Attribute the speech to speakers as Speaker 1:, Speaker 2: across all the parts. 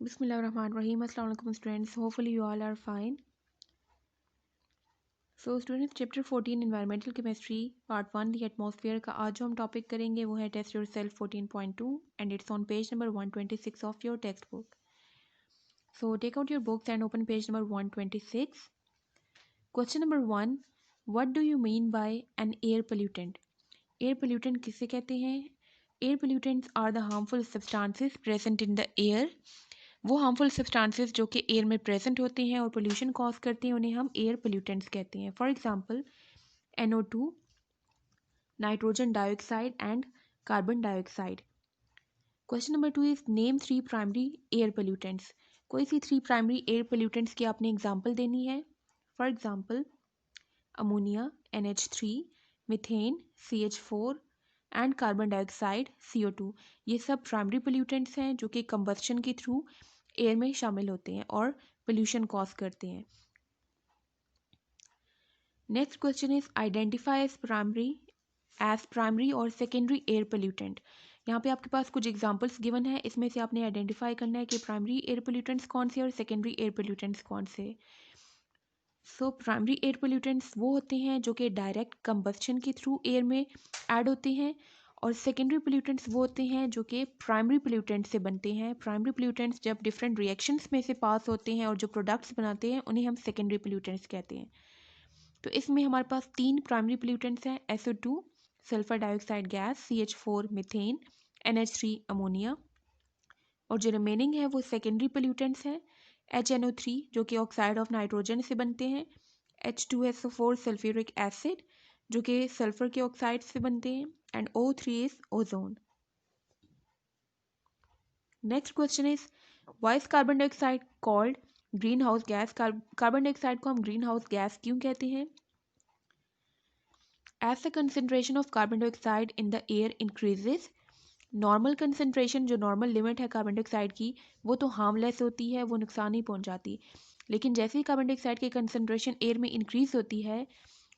Speaker 1: Bismillahirrahmanirrahim. Assalamu alaikum students. Hopefully you all are fine. So students, chapter 14 environmental chemistry part 1 the atmosphere का आज जो हम topic करेंगे वो है test yourself 14.2 and it's on page number 126 of your textbook. So take out your books and open page number 126. Question number 1. What do you mean by an air pollutant? Air pollutant किसे कहते हैं? Air pollutants are the harmful substances present in the air. वो harmful substances जो कि air में present होते हैं और पोल्यूशन कॉज करते हैं उन्हें हम एयर पोल्यूटेंट्स कहते हैं. For example NO2, nitrogen dioxide and carbon dioxide. Question number 2 is name 3 primary air pollutants. कोई सी 3 प्राइमरी एयर पोल्यूटेंट्स की आपने एग्जांपल देनी है. For example ammonia NH3, methane CH4 and carbon dioxide CO2. ये सब primary pollutants हैं जो कि कंबस्शन के थ्रू एयर में शामिल होते हैं और पोल्यूशन कॉज करते हैं. Next question is identify as primary और सेकेंडरी एयर पोल्यूटेंट. यहाँ पे आपके पास कुछ एग्जांपल्स गिवन है, इसमें से आपने आइडेंटिफाई करना है कि प्राइमरी एयर पोल्यूटेंट्स कौन से और सेकेंडरी एयर पोल्यूटेंट्स कौन से. सो प्राइमरी एयर पोल्यूटेंट्स वो होते हैं जो कि डायरेक्ट कंबस्शन के थ्रू एयर में ऐड होते हैं और सेकेंडरी पोल्यूटेंट्स वो होते हैं जो कि प्राइमरी पोल्यूटेंट से बनते हैं. प्राइमरी पोल्यूटेंट्स जब डिफरेंट रिएक्शंस में से पास होते हैं और जो प्रोडक्ट्स बनाते हैं उन्हें हम सेकेंडरी पोल्यूटेंट्स कहते हैं. तो इसमें हमारे पास 3 प्राइमरी पोल्यूटेंट्स हैं. SO2 sulphur dioxide gas, CH4 methane, NH3 ammonia. और जो रिमेनिंग है वो सेकेंडरी पोल्यूटेंट्स हैं. HNO3 जो कि ऑक्साइड ऑफ नाइट्रोजन से बनते हैं, H2SO4 सल्फ्यूरिक एसिड जो कि सल्फर के ऑक्साइड से बनते हैं and O3 is ozone. Next question is why is carbon dioxide called green house gas. Carbon dioxide को हम ग्रीन हाउस गैस क्यों कहते हैं? As the concentration of carbon dioxide in the air increases. Normal concentration जो normal limit है carbon dioxide की वो तो हार्मलेस होती है, वो नुकसान नहीं पहुंचाती. लेकिन जैसे ही कार्बन डाइऑक्साइड की कंसेंट्रेशन एयर में इंक्रीज होती है,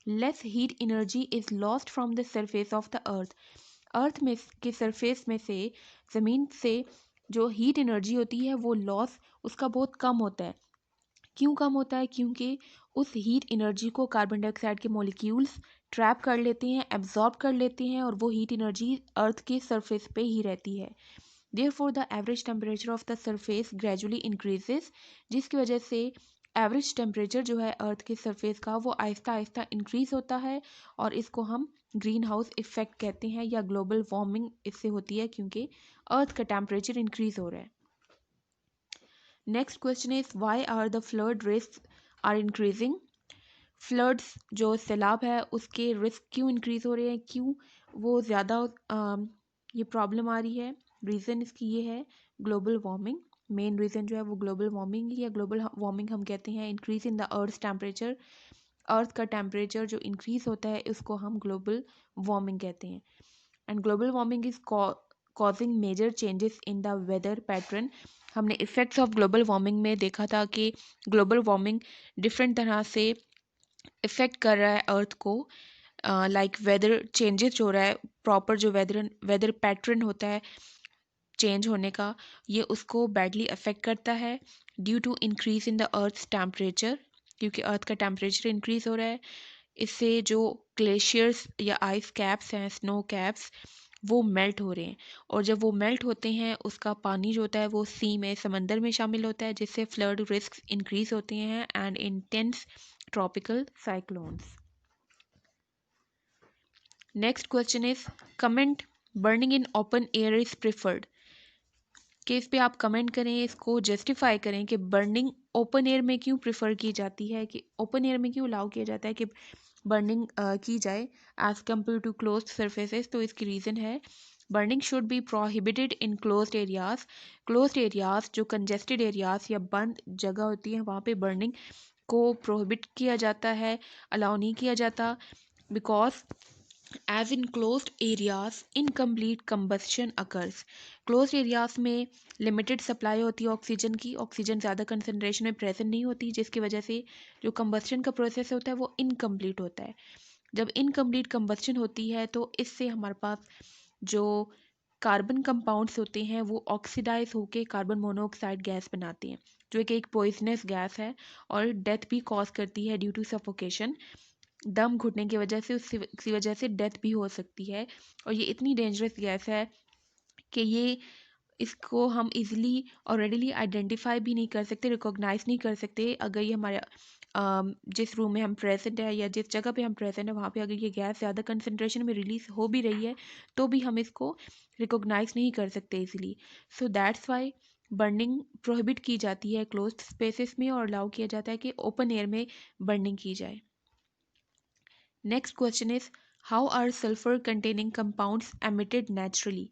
Speaker 1: less heat energy is lost from the surface of the earth में के सरफेस में से ज़मीन से जो हीट एनर्जी होती है वो लॉस उसका बहुत कम होता है. क्यों कम होता है? क्योंकि उस हीट एनर्जी को कार्बन डाइऑक्साइड के मॉलिक्यूल्स ट्रैप कर लेते हैं, एब्जॉर्ब कर लेते हैं और वो हीट एनर्जी अर्थ के सरफेस पे ही रहती है. Therefore the average temperature of the surface gradually increases, जिसकी वजह से एवरेज टेम्परेचर जो है अर्थ के सरफेस का वो आहिस्ता आहिस्ता इंक्रीज होता है और इसको हम ग्रीन हाउस इफेक्ट कहते हैं या ग्लोबल वार्मिंग इससे होती है क्योंकि अर्थ का टेम्परेचर इंक्रीज हो रहा है. Next question is why are the flood risk are increasing. Floods जो सैलाब है उसके रिस्क क्यों इंक्रीज हो रहे हैं, क्यों वो ज़्यादा ये प्रॉब्लम आ रही है? रीज़न इसकी ये है ग्लोबल वार्मिंग. मेन रीज़न जो है वो ग्लोबल वार्मिंग या ग्लोबल वार्मिंग हम कहते हैं increase in the earth temperature. Earth का टेम्परेचर जो इंक्रीज होता है उसको हम ग्लोबल वार्मिंग कहते हैं. And global warming is causing major changes in the weather pattern. हमने इफ़ेक्ट्स ऑफ ग्लोबल वार्मिंग में देखा था कि ग्लोबल वार्मिंग डिफरेंट तरह से इफ़ेक्ट कर रहा है अर्थ को. लाइक वेदर चेंजेस हो रहा है, प्रॉपर जो वेदर पैटर्न होता है चेंज होने का ये उसको बैडली अफेक्ट करता है due to increase in the earth temperature. क्योंकि अर्थ का टेम्परेचर इंक्रीज हो रहा है, इससे जो ग्लेशियर्स या आइस कैप्स हैं, स्नो कैप्स, वो मेल्ट हो रहे हैं और जब वो मेल्ट होते हैं उसका पानी जो होता है वो सी में समंदर में शामिल होता है जिससे फ्लड रिस्क इंक्रीज होते हैं and intense tropical cyclones. Next question is comment burning in open air is preferred. कि इस पे आप कमेंट करें, इसको जस्टिफाई करें कि बर्निंग ओपन एयर में क्यों प्रिफर की जाती है, कि ओपन एयर में क्यों अलाउ किया जाता है कि बर्निंग की जाए as compare to closed surfaces. तो इसकी रीज़न है burning should be prohibited in closed areas. Closed areas जो कंजेस्टेड एरियाज या बंद जगह होती है वहाँ पे बर्निंग को प्रोहिबिट किया जाता है, अलाउ नहीं किया जाता. Because as in closed areas incomplete combustion occurs. Closed areas में लिमिटेड सप्लाई होती है ऑक्सीजन की, ऑक्सीजन ज़्यादा कंसनट्रेशन में प्रेजेंट नहीं होती जिसकी वजह से जो कंबस्शन का प्रोसेस होता है वो इनकम्प्लीट होता है. जब इनकम्प्लीट कंबस्शन होती है तो इससे हमारे पास जो कार्बन कंपाउंड्स होते हैं वो ऑक्सीडाइज होके कार्बन मोनोऑक्साइड गैस बनाते हैं, जो कि एक पॉइजनस गैस है और डेथ भी कॉज करती है ड्यू टू सफोकेशन। दम घुटने की वजह से उसकी वजह से डेथ भी हो सकती है। और ये इतनी डेंजरस गैस है कि ये इसको हम इजीली और रेडिली आइडेंटिफाई भी नहीं कर सकते, रिकॉग्नाइज नहीं कर सकते। अगर ये हमारे जिस रूम में हम प्रेजेंट है या जिस जगह पे हम प्रेजेंट है वहाँ पे अगर ये गैस ज़्यादा कंसनट्रेशन में रिलीज हो भी रही है तो भी हम इसको रिकॉग्नाइज नहीं कर सकते easily. So that's why burning prohibit की जाती है क्लोज्ड स्पेसेस में और अलाउ किया जाता है कि ओपन एयर में बर्निंग की जाए। Next question is how are sulphur containing compounds emitted naturally.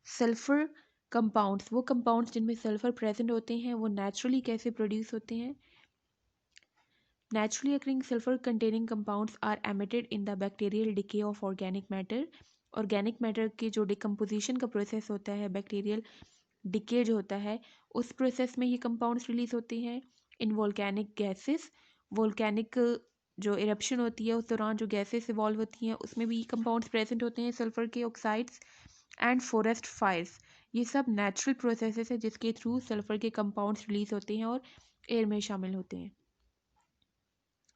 Speaker 1: Sulphur compounds, वो कंपाउंड्स जिनमें सल्फर प्रेजेंट होते हैं, वो नेचुरली कैसे प्रोड्यूस होते हैं। Naturally occurring sulfur containing compounds are emitted in the bacterial decay of organic matter. Organic matter के जो डिकम्पोजिशन का प्रोसेस होता है, बैक्टीरियल डिके जो होता है, उस प्रोसेस में ये कंपाउंड्स रिलीज होते हैं। इन वोल्केनिक गैसेस, वोल्केनिक जो इरप्शन होती है उस दौरान जो गैसेस इवॉल्व होती हैं उसमें भी कंपाउंड्स प्रेजेंट होते हैं, सल्फर के ऑक्साइड्स। एंड फॉरेस्ट फायर्स, ये सब नेचुरल प्रोसेसेस है जिसके थ्रू सल्फर के कंपाउंड्स रिलीज होते हैं और एयर में शामिल होते हैं।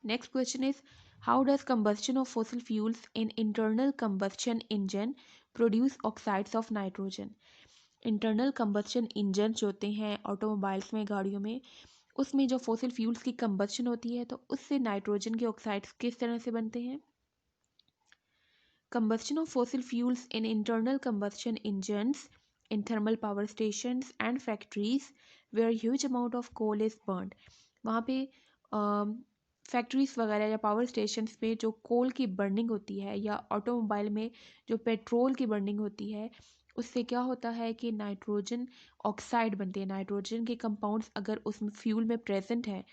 Speaker 1: Next question is how does combustion of fossil fuels in internal combustion engine produce oxides of nitrogen? Internal combustion engine जो होते हैं ऑटोमोबाइल्स में, गाड़ियों में, उसमें जो फॉसिल फ्यूल्स की कंबस्शन होती है तो उससे नाइट्रोजन के ऑक्साइड्स किस तरह से बनते हैं। Combustion of fossil fuels in internal combustion engines in thermal power stations and factories where huge amount of coal is burned. वहाँ पे फैक्ट्रीज वगैरह या पावर स्टेशंस पे जो कोल की बर्निंग होती है या ऑटोमोबाइल में जो पेट्रोल की बर्निंग होती है, उससे क्या होता है कि नाइट्रोजन ऑक्साइड बनते हैं। नाइट्रोजन के कंपाउंड्स अगर उसमें फ्यूल में प्रेजेंट है,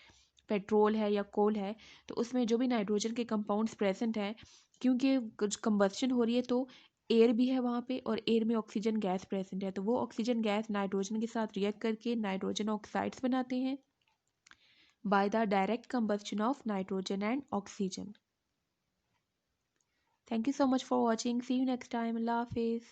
Speaker 1: पेट्रोल है या कोल है, तो उसमें जो भी नाइट्रोजन के कंपाउंड्स प्रेजेंट हैं, क्योंकि कुछ कंबस्शन हो रही है तो एयर भी है वहाँ पे और एयर में ऑक्सीजन गैस प्रेजेंट है, तो वो ऑक्सीजन गैस नाइट्रोजन के साथ रिएक्ट करके नाइट्रोजन ऑक्साइड्स बनाते हैं by the direct combustion of nitrogen and oxygen. Thank you so much for watching, see you next time, अल्लाह हाफिज़।